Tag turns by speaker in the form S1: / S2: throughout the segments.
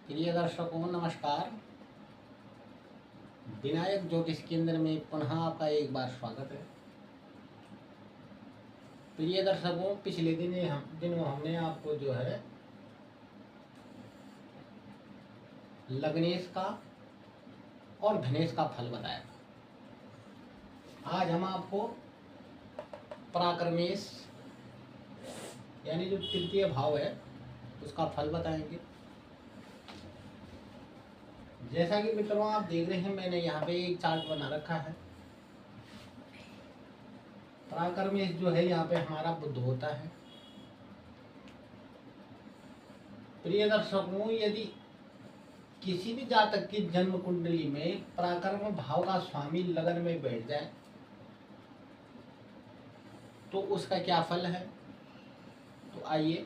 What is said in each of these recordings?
S1: प्रिय दर्शकों नमस्कार। विनायक ज्योतिष केंद्र में पुनः आपका एक बार स्वागत है। प्रिय दर्शकों, पिछले दिनों हमने आपको जो है लग्नेश का और धनेश का फल बताया था। आज हम आपको पराक्रमेश यानी जो तृतीय भाव है उसका फल बताएंगे। जैसा कि मित्रों आप देख रहे हैं, मैंने यहाँ पे एक चार्ट बना रखा है। पराक्रमेश जो है यहाँ पे हमारा बुध होता है। प्रिय दर्शकों, यदि किसी भी जातक की जन्म कुंडली में पराक्रम भाव का स्वामी लगन में बैठ जाए तो उसका क्या फल है, तो आइए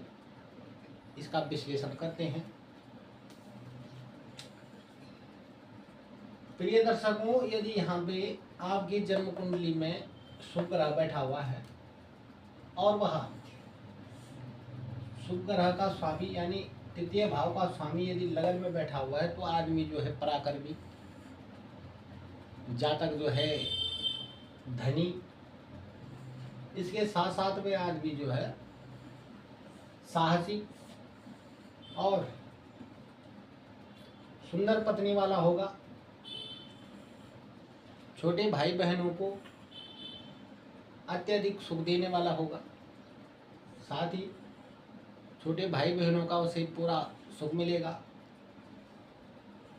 S1: इसका विश्लेषण करते हैं। प्रिय दर्शकों, यदि यहाँ पे आपकी जन्म कुंडली में शुभ ग्रह बैठा हुआ है और वह शुभ ग्रह का स्वामी यानी तृतीय भाव का स्वामी यदि लगन में बैठा हुआ है तो आदमी जो है पराक्रमी, जातक जो है धनी, इसके साथ साथ में आदमी जो है साहसी और सुंदर पत्नी वाला होगा। छोटे भाई बहनों को अत्यधिक सुख देने वाला होगा। साथ ही छोटे भाई बहनों का उसे पूरा सुख मिलेगा।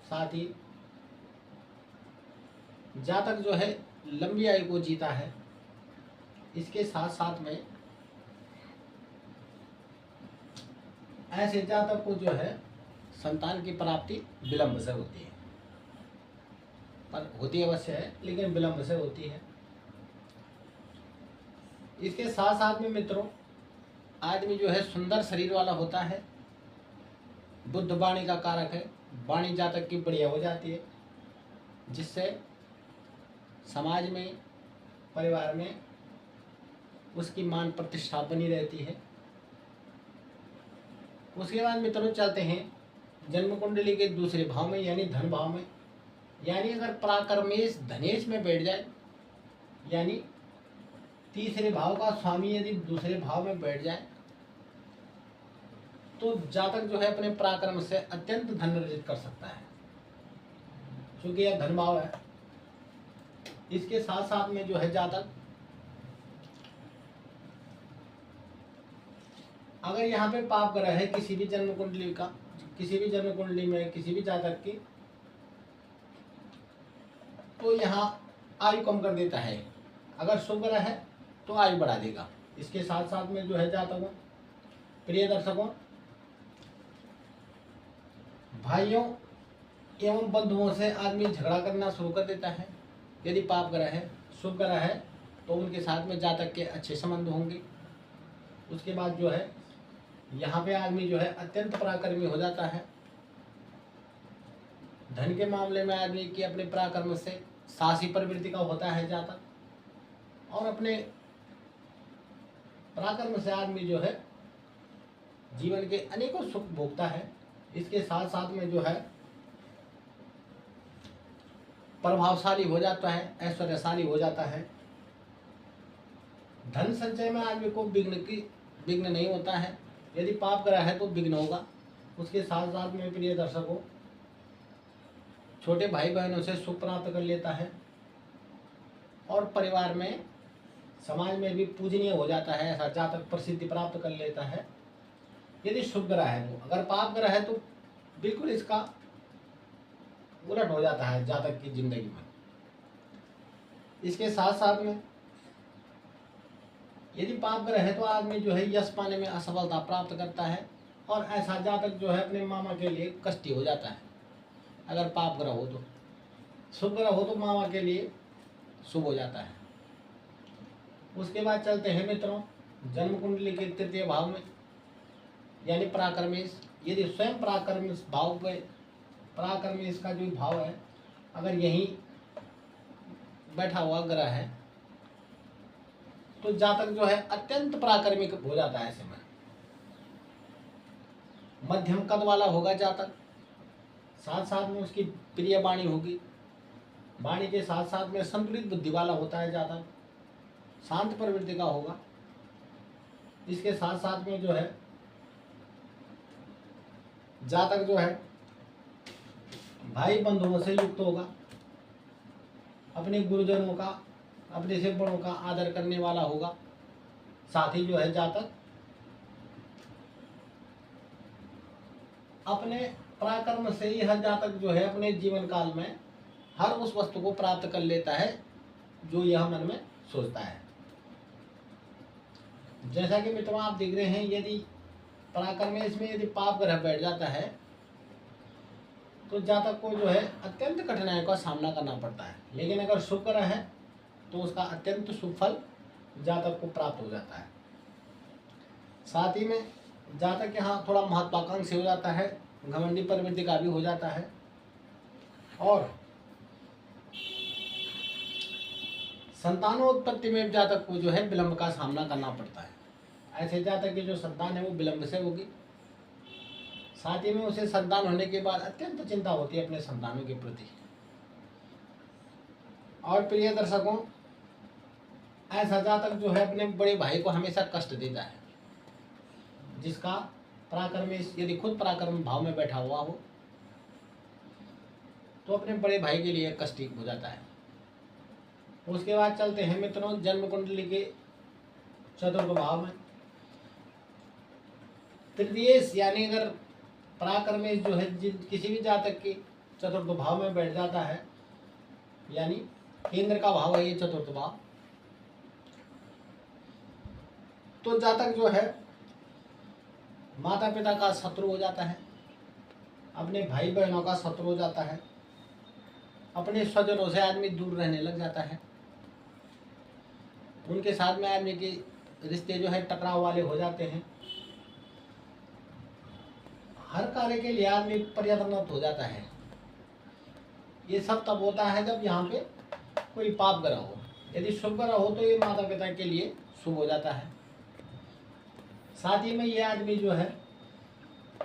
S1: साथ ही जातक जो है लंबी आयु को जीता है। इसके साथ साथ में ऐसे जातक को जो है संतान की प्राप्ति विलंब से होती है, पर होती अवश्य है लेकिन विलंब से होती है। इसके साथ साथ में मित्रों आदमी जो है सुंदर शरीर वाला होता है। बुध वाणी का कारक है। वाणी जातक की बढ़िया हो जाती है, जिससे समाज में परिवार में उसकी मान प्रतिष्ठा बनी रहती है। उसके बाद मित्रों चलते हैं जन्म कुंडली के दूसरे भाव में यानी धन भाव में। यानी अगर पराक्रमेश धनेश में बैठ जाए यानी तीसरे भाव का स्वामी यदि दूसरे भाव में बैठ जाए तो जातक जो है अपने पराक्रम से अत्यंत धन अर्जित कर सकता है, क्योंकि यह धन भाव है। इसके साथ साथ में जो है जातक अगर यहाँ पे पाप ग्रह है किसी भी जन्म कुंडली का, किसी भी जन्म कुंडली में किसी भी जातक की, तो यहाँ आयु कम कर देता है। अगर शुभ ग्रह है तो आयु बढ़ा देगा। इसके साथ साथ में जो है जातकों, प्रिय दर्शकों, भाइयों एवं बंधुओं से आदमी झगड़ा करना शुरू कर देता है। यदि पाप ग्रह है, शुभ ग्रह है तो उनके साथ में जातक के अच्छे संबंध होंगे। उसके बाद जो है यहाँ पे आदमी जो है अत्यंत पराक्रमी हो जाता है। धन के मामले में आदमी की अपने पराक्रम से साहसी प्रवृत्ति का होता है जातक, और अपने पराक्रम से आदमी जो है जीवन के अनेकों सुख भोगता है। इसके साथ साथ में जो है प्रभावशाली हो जाता है, ऐश्वर्यशाली हो जाता है। धन संचय में आदमी को विघ्न नहीं होता है। यदि पाप ग्रह है तो विघ्न होगा। उसके साथ साथ में प्रिय दर्शकों छोटे भाई बहनों से सुख प्राप्त कर लेता है और परिवार में समाज में भी पूजनीय हो जाता है। ऐसा जातक प्रसिद्धि प्राप्त कर लेता है यदि शुभ ग्रह है तो। अगर पाप ग्रह है तो बिल्कुल इसका उलट हो जाता है जातक की जिंदगी में। इसके साथ साथ में यदि पाप ग्रह है तो आदमी जो है यश पाने में असफलता प्राप्त करता है, और ऐसा जातक जो है अपने मामा के लिए कष्टी हो जाता है। अगर पाप ग्रह हो तो, शुभ ग्रह हो तो मामा के लिए शुभ हो जाता है। उसके बाद चलते हैं मित्रों जन्म कुंडली के तृतीय भाव में यानी पराक्रमेश। यदि स्वयं पराक्रमेश भाव पे पराक्रमेश का जो भाव है अगर यहीं बैठा हुआ ग्रह है तो जातक जो है अत्यंत पराक्रमिक हो जाता है। ऐसे में मध्यम कद वाला होगा जातक, साथ साथ में उसकी प्रिय वाणी होगी। वाणी के साथ साथ में संतुलित बुद्धि वाला होता है, ज़्यादा शांत प्रवृत्ति का होगा। इसके साथ साथ में जो है जातक जो है भाई बंधुओं से युक्त होगा, अपने गुरुजनों का, अपने से बड़ों का आदर करने वाला होगा। साथ ही जो है जातक अपने पराक्रम से ही हर जातक जो है अपने जीवन काल में हर उस वस्तु को प्राप्त कर लेता है जो यह मन में सोचता है। जैसा कि मित्रों आप देख रहे हैं, यदि पराक्रम में इसमें यदि पाप ग्रह बैठ जाता है तो जातक को जो है अत्यंत कठिनाइयों का सामना करना पड़ता है। लेकिन अगर शुभ ग्रह है तो उसका अत्यंत शुभ फल जातक को प्राप्त हो जाता है। साथ ही में जातक यहाँ थोड़ा महत्वाकांक्षी हो जाता है, घमंडी प्रवृत्ति का भी हो जाता है और संतानोत्पत्ति में जातक को जो है विलंब का सामना करना पड़ता है। ऐसे जातक की जो संतान है वो विलंब से होगी। साथ ही में उसे संतान होने के बाद अत्यंत चिंता होती है अपने संतानों के प्रति। और प्रिय दर्शकों, ऐसा जातक जो है अपने बड़े भाई को हमेशा कष्ट देता है, जिसका पराक्रम यदि खुद पराक्रम भाव में बैठा हुआ हो तो अपने बड़े भाई के लिए कष्टी हो जाता है। उसके बाद चलते हैं मित्रों जन्म कुंडली के चतुर्थ भाव में। तृतीयेश यानी अगर पराक्रम जो है किसी भी जातक के चतुर्थ भाव में बैठ जाता है, यानी केंद्र का भाव है ये चतुर्थ भाव, तो जातक जो है माता पिता का शत्रु हो जाता है, अपने भाई बहनों का शत्रु हो जाता है, अपने स्वजनों से आदमी दूर रहने लग जाता है, उनके साथ में आदमी के रिश्ते जो है टकराव वाले हो जाते हैं। हर कार्य के लिए आदमी प्रयत्नरत हो जाता है। ये सब तब होता है जब यहाँ पे कोई पाप ग्रह हो। यदि शुभ ग्रह हो तो ये माता पिता के लिए शुभ हो जाता है। साथ ही में ये आदमी जो है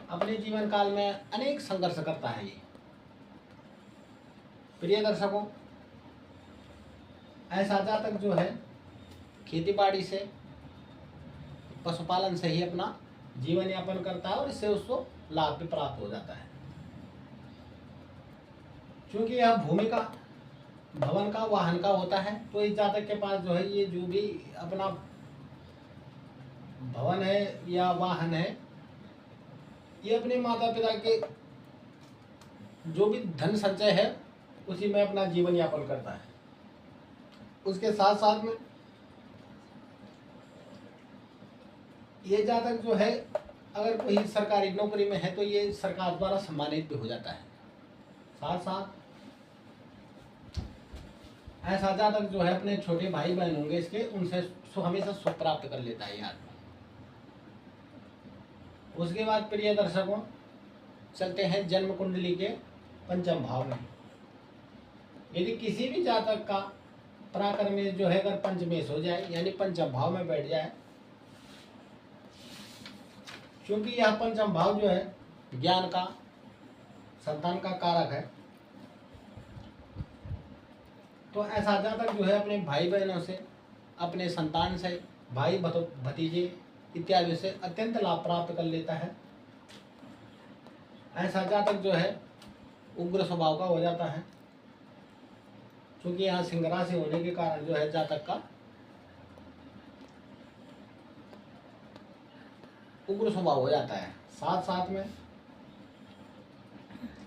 S1: अपने जीवन काल में अनेक संघर्ष करता है। ये प्रिय दर्शकों, ऐसा जातक जो है खेती बाड़ी से, पशुपालन से ही अपना जीवन यापन करता है और इससे उसको लाभ भी प्राप्त हो जाता है। क्योंकि यह भूमि का, भवन का, वाहन का होता है, तो इस जातक के पास जो है ये जो भी अपना भवन है या वाहन है, ये अपने माता पिता के जो भी धन संचय है उसी में अपना जीवन यापन करता है। उसके साथ साथ में ये जातक जो है अगर कोई सरकारी नौकरी में है तो ये सरकार द्वारा सम्मानित भी हो जाता है। साथ साथ ऐसा जातक जो है अपने छोटे भाई बहन होंगे इसके, उनसे हमेशा सुख प्राप्त कर लेता है ये आदमी। उसके बाद प्रिय दर्शकों चलते हैं जन्म कुंडली के पंचम भाव में। यदि किसी भी जातक का पराक्रम जो है अगर पंचमेश हो जाए यानी पंचम भाव में बैठ जाए, क्योंकि यह पंचम भाव जो है ज्ञान का, संतान का कारक है, तो ऐसा जातक जो है अपने भाई बहनों से, अपने संतान से, भाई भतीजे इत्यादि से अत्यंत लाभ प्राप्त कर लेता है। ऐसा जातक जो है उग्र स्वभाव का हो जाता है, क्योंकि यहाँ सिंह राशि होने के कारण जो है जातक का उग्र स्वभाव हो जाता है। साथ साथ में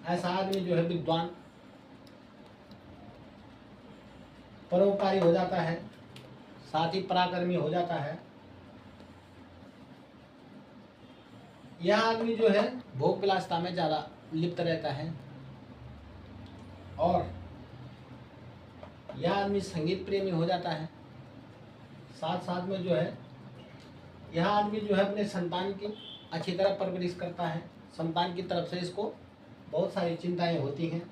S1: ऐसा आदमी जो है विद्वान, परोपकारी हो जाता है, साथ ही पराक्रमी हो जाता है। यह आदमी जो है भोग विलासिता में ज़्यादा लिप्त रहता है और यह आदमी संगीत प्रेमी हो जाता है। साथ साथ में जो है यह आदमी जो है अपने संतान की अच्छी तरह परवरिश करता है। संतान की तरफ से इसको बहुत सारी चिंताएं होती हैं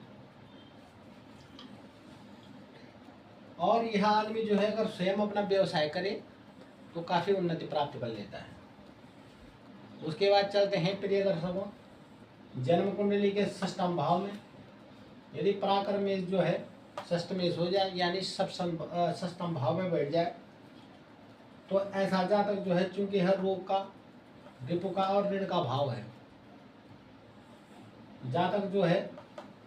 S1: और यह आदमी जो है अगर स्वयं अपना व्यवसाय करे तो काफ़ी उन्नति प्राप्त कर लेता है। उसके बाद चलते हैं प्रिय दर्शकों जन्म कुंडली के षष्ठम भाव में यदि पराक्रम में जो है षष्ठमेश हो जाए यानी षष्ठम भाव में बैठ जाए तो ऐसा जातक जो है चूंकि हर रोग का, रिपु का और ऋण का भाव है, जातक जो है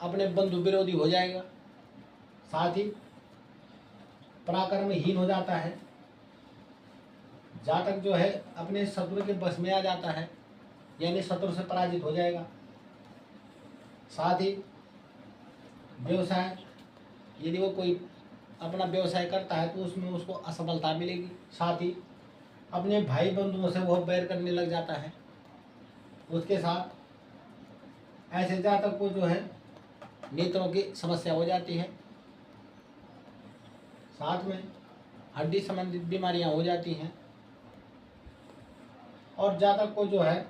S1: अपने बंधु विरोधी हो जाएगा, साथ ही पराक्रमहीन हो जाता है। जातक जो है अपने शत्रु के बस में आ जाता है यानी शत्रु से पराजित हो जाएगा। साथ ही व्यवसाय, यदि वो कोई अपना व्यवसाय करता है तो उसमें उसको असफलता मिलेगी। साथ ही अपने भाई बंधुओं से वह बैर करने लग जाता है। उसके साथ ऐसे जातक को जो है नेत्रों की समस्या हो जाती है, साथ में हड्डी संबंधित बीमारियां हो जाती हैं और जातक को जो है,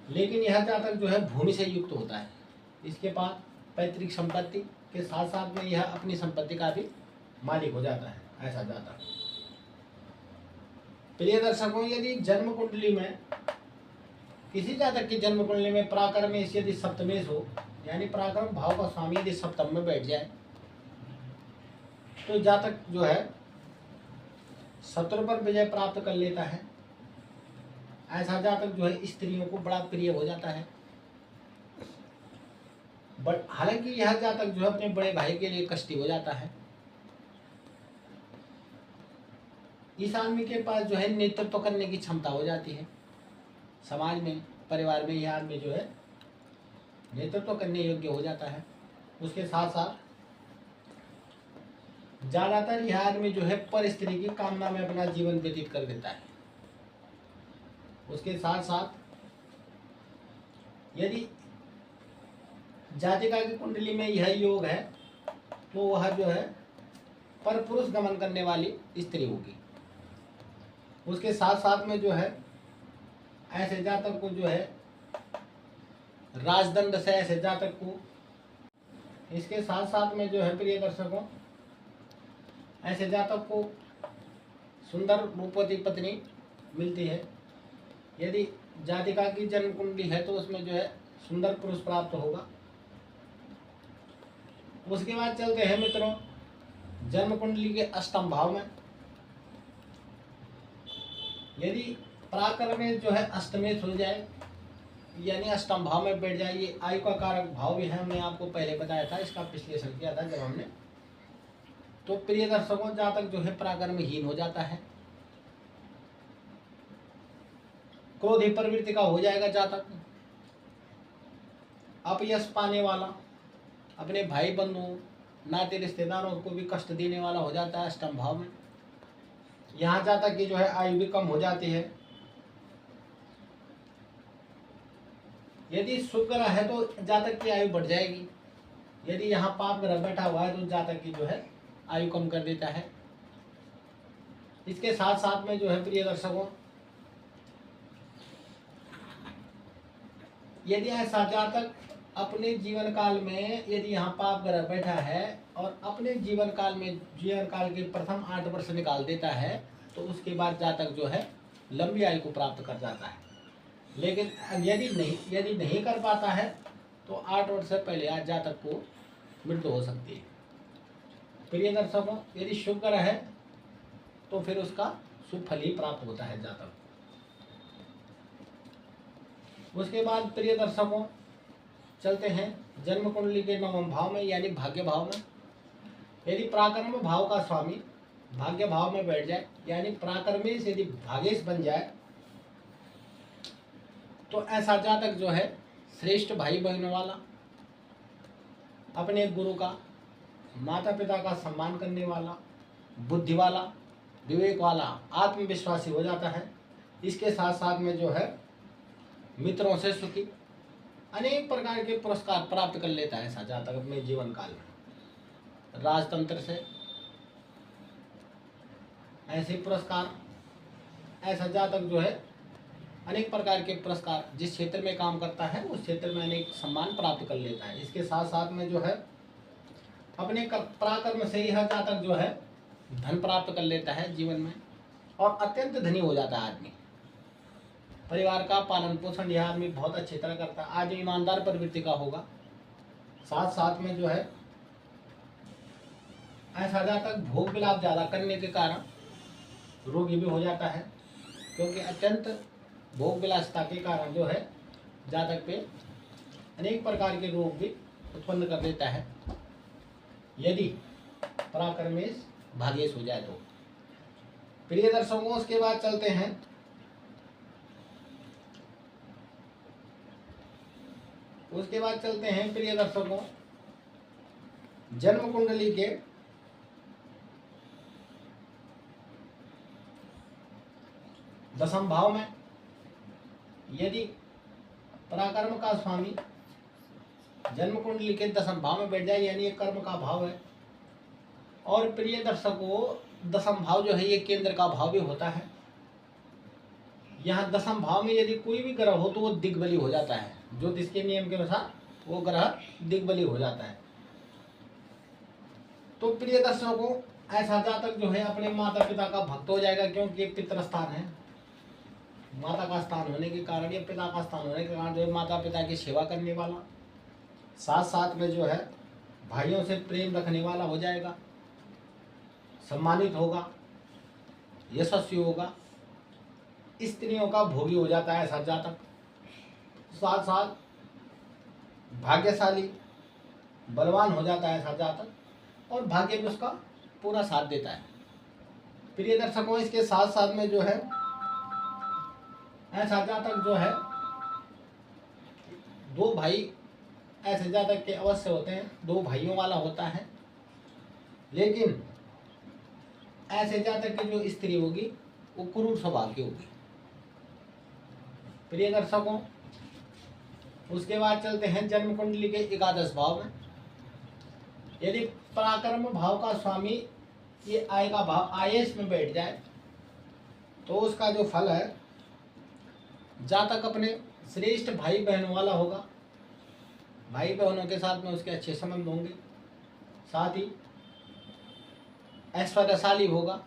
S1: लेकिन यह जातक जो है भूमि से युक्त होता है। इसके पास पैतृक संपत्ति के साथ साथ में यह अपनी संपत्ति का भी मालिक हो जाता है ऐसा जातक। प्रिय दर्शकों, यदि जन्म कुंडली में किसी जातक की जन्म कुंडली में पराक्रमेश यदि सप्तमेश हो यानी पराक्रम भाव का स्वामी यदि सप्तम में बैठ जाए तो जातक जो है शत्रु पर विजय प्राप्त कर लेता है। ऐसा जातक जो है स्त्रियों को बड़ा प्रिय हो जाता है। बट हालांकि यह जातक जो है अपने बड़े भाई के लिए कष्टी हो जाता है। इस आदमी के पास जो है नेतृत्व करने की क्षमता हो जाती है। समाज में, परिवार में यह आदमी जो है नेतृत्व करने योग्य हो जाता है। उसके साथ साथ ज्यादातर यह आदमी जो है पर स्त्री की कामना में अपना जीवन व्यतीत कर देता है। उसके साथ साथ यदि जातिका की कुंडली में यह योग है तो वह जो है पर पुरुष गमन करने वाली स्त्री होगी। उसके साथ साथ में जो है ऐसे जातक को जो है राजदंड से ऐसे जातक को, इसके साथ साथ में जो है प्रिय दर्शकों ऐसे जातक को सुंदर रूपवती पत्नी मिलती है। यदि जातिका की जन्म कुंडली है तो उसमें जो है सुंदर पुरुष प्राप्त होगा। उसके बाद चलते हैं मित्रों जन्म कुंडली के अष्टम भाव में। यदि पराक्रम में जो है अष्टमेश हो जाए यानी अष्टम भाव में बैठ जाए, ये आयु का कारक भाव भी है, हमने आपको पहले बताया था, इसका विश्लेषण किया था जब हमने। तो प्रिय दर्शकों जातक जो है पराक्रमहीन हो जाता है, क्रोधी प्रवृत्ति का हो जाएगा जातक, अपयश पाने वाला, अपने भाई बंधुओं नाते रिश्तेदारों को भी कष्ट देने वाला हो जाता है अष्टम भाव में। यहाँ जातक की जो है आयु भी कम हो जाती है। यदि शुभ ग्रह है तो जातक की आयु बढ़ जाएगी। यदि यहाँ पाप ग्रह बैठा हुआ है तो जातक की जो है आयु कम कर देता है। इसके साथ साथ में जो है प्रिय दर्शकों यदि ऐसा जातक अपने जीवन काल में यदि यहाँ पाप ग्रह बैठा है और अपने जीवन काल के प्रथम 8 वर्ष निकाल देता है तो उसके बाद जातक जो है लंबी आयु को प्राप्त कर जाता है। लेकिन यदि नहीं कर पाता है तो 8 वर्ष से पहले आज जातक को मृत्यु हो सकती है। प्रिय दर्शकों यदि शुभ ग्रह है तो फिर उसका शुभ फल ही प्राप्त होता है जातक। उसके बाद प्रिय दर्शकों चलते हैं जन्म कुंडली के 9वें भाव में यानी भाग्य भाव में। यदि पराक्रम भाव का स्वामी भाग्य भाव में बैठ जाए यानी पराक्रमेश यदि भागेश बन जाए तो ऐसा जातक जो है श्रेष्ठ भाई बहनों वाला, अपने गुरु का, माता पिता का सम्मान करने वाला, बुद्धि वाला, विवेक वाला, आत्मविश्वासी हो जाता है। इसके साथ साथ में जो है मित्रों से सुखी, अनेक प्रकार के पुरस्कार प्राप्त कर लेता है ऐसा जातक अपने जीवन काल में। राजतंत्र से ऐसे पुरस्कार, ऐसा जातक जो है अनेक प्रकार के पुरस्कार, जिस क्षेत्र में काम करता है उस क्षेत्र में अनेक सम्मान प्राप्त कर लेता है। इसके साथ साथ में जो है अपने पराक्रम से यह जातक जो है धन प्राप्त कर लेता है जीवन में और अत्यंत धनी हो जाता है आदमी। परिवार का पालन पोषण यह आदमी बहुत अच्छी तरह करता है। आदमी ईमानदार प्रवृत्ति का होगा। साथ साथ में जो है ऐसा जातक भोग विलाप ज़्यादा करने के कारण रोगी भी हो जाता है, क्योंकि अत्यंत भोग विलासिता के कारण जो है जातक पे अनेक प्रकार के रोग भी उत्पन्न कर देता है, यदि पराक्रमेश भाग्येश हो जाए तो। प्रिय दर्शकों, उसके बाद चलते हैं प्रिय दर्शकों, जन्म कुंडली के दसम भाव में यदि पराक्रम का स्वामी जन्म कुंडली के दसम भाव में बैठ जाए, यानी ये कर्म का भाव है। और प्रिय दर्शकों, दसम भाव जो है ये केंद्र का भाव भी होता है। यहाँ दसम भाव में यदि कोई भी ग्रह हो तो वो दिग्बली हो जाता है। ज्योतिष के नियम के अनुसार वो ग्रह दिग्बली हो जाता है। तो प्रिय दर्शकों, ऐसा जातक जो है अपने माता पिता का भक्त हो जाएगा, क्योंकि ये पितृ स्थान है। माता का स्थान होने के कारण, ये पिता का स्थान होने के कारण जो है माता पिता की सेवा करने वाला, साथ साथ में जो है भाइयों से प्रेम रखने वाला हो जाएगा, सम्मानित होगा, यशस्वी होगा, स्त्रियों का भोगी हो जाता है ऐसा जातक। साथ साथ भाग्यशाली बलवान हो जाता है ऐसा जातक, और भाग्य भी उसका पूरा साथ देता है। प्रिय दर्शकों, इसके साथ साथ में जो है ऐसा जातक जो है दो भाई ऐसे जातक के अवश्य होते हैं, दो भाइयों वाला होता है। लेकिन ऐसे जातक की जो स्त्री होगी वो क्रूर स्वभाव की होगी। प्रिय दर्शकों, उसके बाद चलते हैं जन्म कुंडली के एकादश भाव में। यदि पराक्रम भाव का स्वामी ये आय का भाव आयेश में बैठ जाए तो उसका जो फल है, जातक अपने श्रेष्ठ भाई बहनों वाला होगा, भाई बहनों के साथ में उसके अच्छे संबंध होंगे, साथ ही ऐश्वर्यशाली होगा।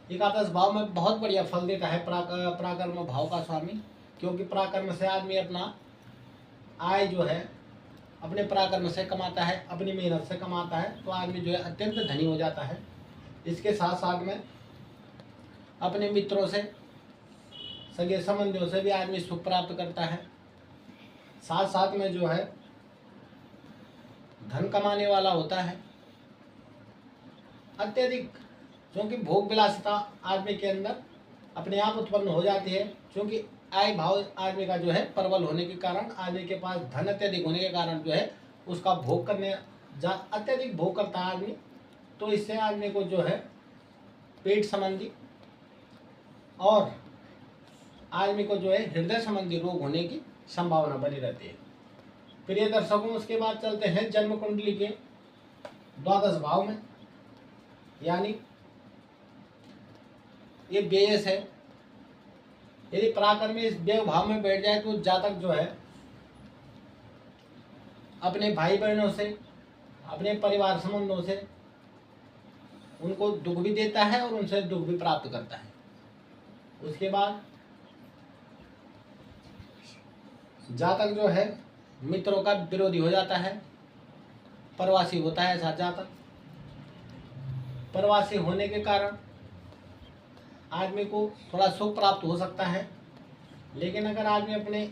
S1: एकादश भाव में बहुत बढ़िया फल देता है पराक्रम भाव का स्वामी, क्योंकि पराक्रम से आदमी अपना आय जो है अपने पराक्रम से कमाता है, अपनी मेहनत से कमाता है, तो आदमी जो है अत्यंत धनी हो जाता है। इसके साथ साथ में अपने मित्रों से, सगे संबंधियों से भी आदमी सुख प्राप्त करता है। साथ साथ में जो है धन कमाने वाला होता है। अत्यधिक क्योंकि भोग विलासिता आदमी के अंदर अपने आप उत्पन्न हो जाती है, क्योंकि आय भाव आदमी का जो है प्रबल होने के कारण, आदमी के पास धन अत्यधिक होने के कारण जो है उसका भोग करने अत्यधिक भोग करता है आदमी, तो इससे आदमी को जो है पेट संबंधी और आदमी को जो है हृदय संबंधी रोग होने की संभावना बनी रहती है। प्रिय दर्शकों, उसके बाद चलते हैं जन्म कुंडली के द्वादश भाव में, यानी ये व्ययस है। यदि पराक्रमी इस व्यय भाव में बैठ जाए तो जातक जो है अपने भाई बहनों से, अपने परिवार संबंधों से उनको दुख भी देता है और उनसे दुख भी प्राप्त करता है। उसके बाद जातक जो है मित्रों का विरोधी हो जाता है, प्रवासी होता है ऐसा जातक। प्रवासी होने के कारण आदमी को थोड़ा सुख प्राप्त हो सकता है, लेकिन अगर आदमी अपने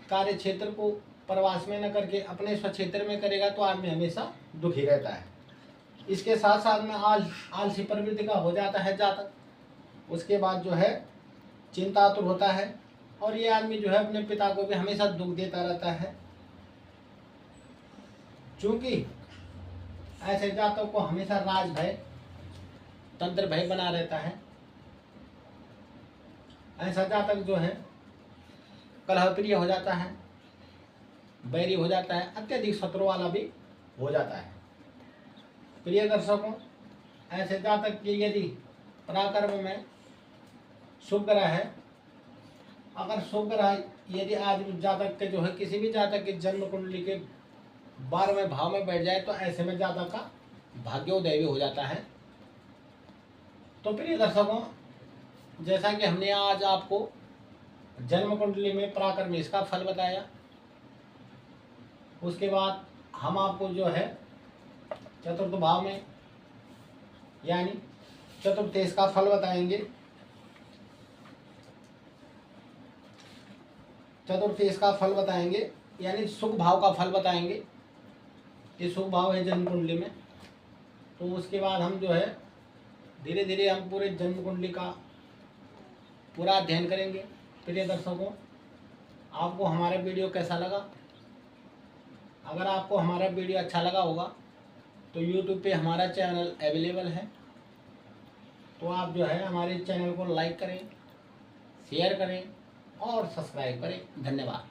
S1: कार्य क्षेत्र को प्रवास में न करके अपने स्वक्षेत्र में करेगा तो आदमी हमेशा दुखी रहता है। इसके साथ साथ में आलसी प्रवृत्ति का हो जाता है जातक। उसके बाद जो है चिंतातुर होता है, और ये आदमी जो है अपने पिता को भी हमेशा दुख देता रहता है, क्योंकि ऐसे जातक को हमेशा राज भय, तंत्र भय बना रहता है। ऐसा जातक जो है कलहप्रिय हो जाता है, बैरी हो जाता है, अत्यधिक शत्रु वाला भी हो जाता है। प्रिय दर्शकों, ऐसे जातक की यदि पराक्रम में शुभ ग्रह है, अगर शुभ ग्रह यदि आदमी जातक के जो है किसी भी जातक के जन्म कुंडली के 12वें भाव में बैठ जाए तो ऐसे में जातक का भाग्योदय भी हो जाता है। तो प्रिय दर्शकों, जैसा कि हमने आज आपको जन्म कुंडली में पराक्रमेश का फल बताया, उसके बाद हम आपको जो है चतुर्थ भाव में यानी चतुर्थेश का फल बताएंगे। चतुर्थेश का फल बताएंगे यानी सुख भाव का फल बताएंगे। ये सुख भाव है जन्म कुंडली में। तो उसके बाद हम जो है धीरे धीरे हम पूरे जन्म कुंडली का पूरा अध्ययन करेंगे। प्रिय दर्शकों, आपको हमारा वीडियो कैसा लगा? अगर आपको हमारा वीडियो अच्छा लगा होगा तो YouTube पे हमारा चैनल अवेलेबल है, तो आप जो है हमारे चैनल को लाइक करें, शेयर करें और सब्सक्राइब करें। धन्यवाद।